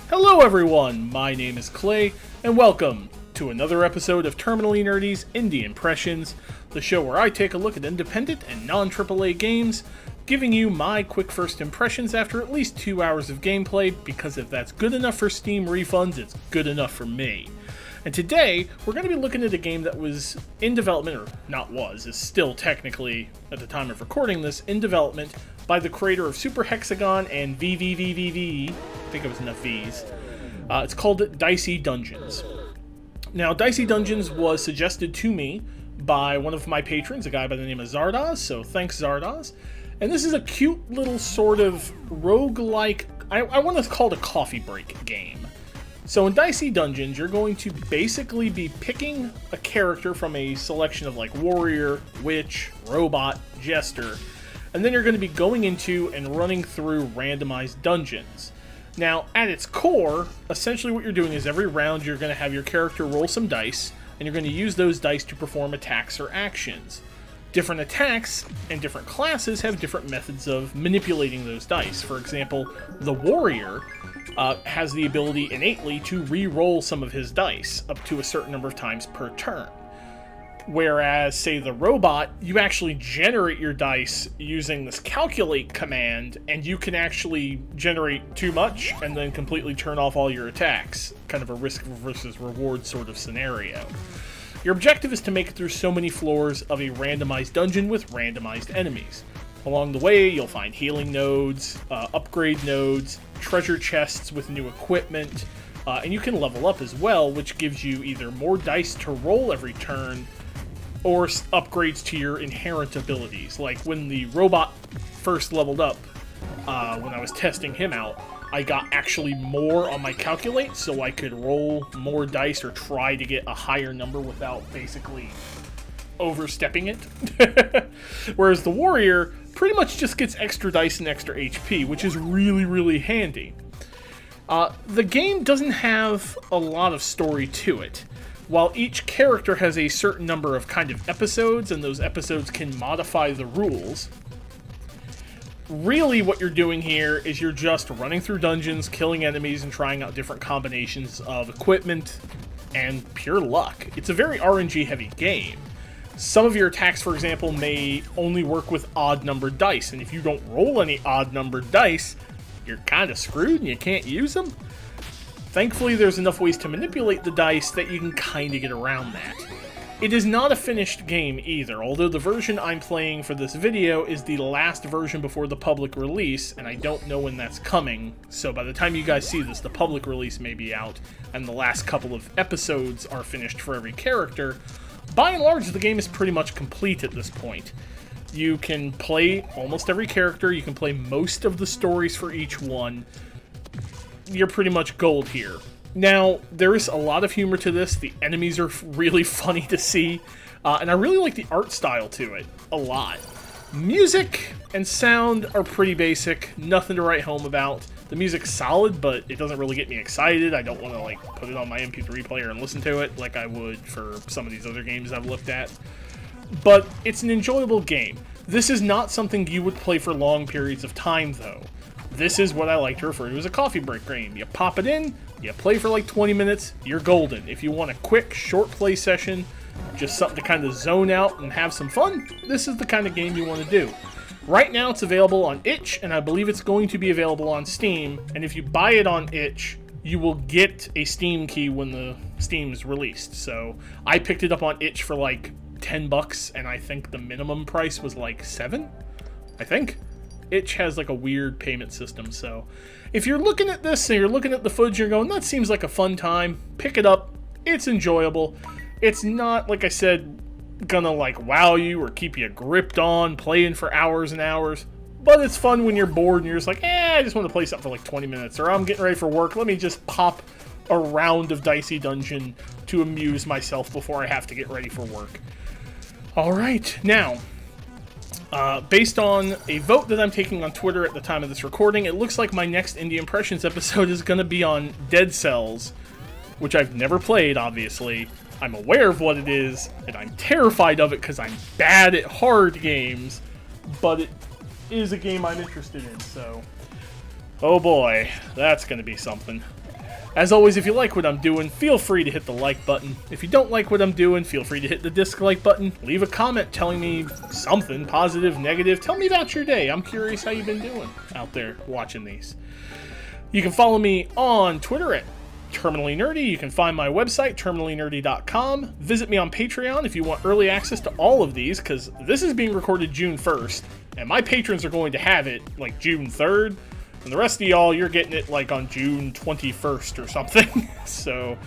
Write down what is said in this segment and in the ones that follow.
Hello everyone, my name is Clay, and welcome to another episode of Terminally Nerdy's Indie Impressions, the show where I take a look at independent and non-AAA games, giving you my quick first impressions after at least 2 hours of gameplay, because if that's good enough for Steam refunds, it's good enough for me. And today, we're going to be looking at a game that was in development, or not was, is still technically, at the time of recording this, in development by the creator of Super Hexagon and VVVVV, I think it was enough V's. It's called Dicey Dungeons. Now, Dicey Dungeons was suggested to me by one of my patrons, a guy by the name of Zardoz, so thanks Zardoz. And this is a cute little sort of roguelike, I want to call it a coffee break game. So in Dicey Dungeons, you're going to basically be picking a character from a selection of like warrior, witch, robot, jester, and then you're going to be going into and running through randomized dungeons. Now, at its core, essentially what you're doing is every round you're going to have your character roll some dice, and you're going to use those dice to perform attacks or actions. Different attacks and different classes have different methods of manipulating those dice. For example, the warrior has the ability innately to re-roll some of his dice up to a certain number of times per turn. Whereas, say, the robot, you actually generate your dice using this calculate command, and you can actually generate too much and then completely turn off all your attacks. Kind of a risk versus reward sort of scenario. Your objective is to make it through so many floors of a randomized dungeon with randomized enemies. Along the way, you'll find healing nodes, upgrade nodes, treasure chests with new equipment, and you can level up as well, which gives you either more dice to roll every turn, or upgrades to your inherent abilities. Like when the robot first leveled up, when I was testing him out, I got actually more on my calculate, so I could roll more dice or try to get a higher number without basically overstepping it. Whereas the warrior pretty much just gets extra dice and extra HP, which is really, really handy. The game doesn't have a lot of story to it. While each character has a certain number of kind of episodes, and those episodes can modify the rules, really what you're doing here is you're just running through dungeons, killing enemies, and trying out different combinations of equipment and pure luck. It's a very RNG-heavy game. Some of your attacks, for example, may only work with odd-numbered dice, and if you don't roll any odd-numbered dice, you're kind of screwed and you can't use them. Thankfully, there's enough ways to manipulate the dice that you can kind of get around that. It is not a finished game either, although the version I'm playing for this video is the last version before the public release, and I don't know when that's coming, so by the time you guys see this, the public release may be out, and the last couple of episodes are finished for every character. By and large, the game is pretty much complete at this point. You can play almost every character, you can play most of the stories for each one. You're pretty much gold here. Now, there is a lot of humor to this. The enemies are really funny to see, and I really like the art style to it a lot. Music and sound are pretty basic, nothing to write home about. The music's solid, but it doesn't really get me excited. I don't want to like put it on my MP3 player and listen to it like I would for some of these other games I've looked at. But it's an enjoyable game. This is not something you would play for long periods of time, though. This is what I like to refer to as a coffee break game. You pop it in, you play for like 20 minutes, you're golden. If you want a quick, short play session, just something to kind of zone out and have some fun, this is the kind of game you want to do. Right now it's available on itch, and I believe it's going to be available on Steam, and if you buy it on itch, you will get a Steam key when the Steam's released. So I picked it up on itch for like $10, and I think the minimum price was like $7, I think. Itch has like a weird payment system, so if you're looking at this and you're looking at the footage, you're going, that seems like a fun time, pick it up. It's enjoyable. It's not, like I said, gonna like wow you or keep you gripped on playing for hours and hours, but it's fun when you're bored and you're just like, I just want to play something for like 20 minutes, or I'm getting ready for work, let me just pop a round of Dicey Dungeon to amuse myself before I have to get ready for work. Alright, now, based on a vote that I'm taking on Twitter at the time of this recording, it looks like my next Indie Impressions episode is going to be on Dead Cells, which I've never played, obviously. I'm aware of what it is, and I'm terrified of it because I'm bad at hard games, but it is a game I'm interested in, so... oh boy, that's going to be something. As always, if you like what I'm doing, feel free to hit the like button. If you don't like what I'm doing, feel free to hit the dislike button. Leave a comment telling me something, positive, negative. Tell me about your day. I'm curious how you've been doing out there watching these. You can follow me on Twitter at Terminally Nerdy. You can find my website, terminallynerdy.com. Visit me on Patreon if you want early access to all of these, because this is being recorded June 1st, and my patrons are going to have it like June 3rd, and the rest of y'all, you're getting it like on June 21st or something. So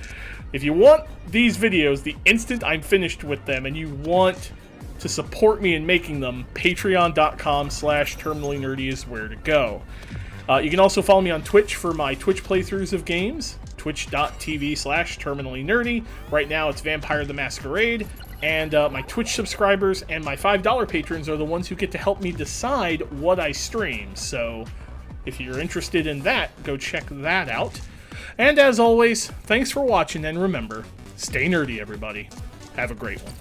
if you want these videos the instant I'm finished with them, and you want to support me in making them, patreon.com/terminallynerdy is where to go. You can also follow me on Twitch for my Twitch playthroughs of games, twitch.tv/terminallynerdy. Right now it's Vampire the Masquerade, and my Twitch subscribers and my $5 patrons are the ones who get to help me decide what I stream. So if you're interested in that, go check that out. And as always, thanks for watching, and remember, stay nerdy, everybody. Have a great one.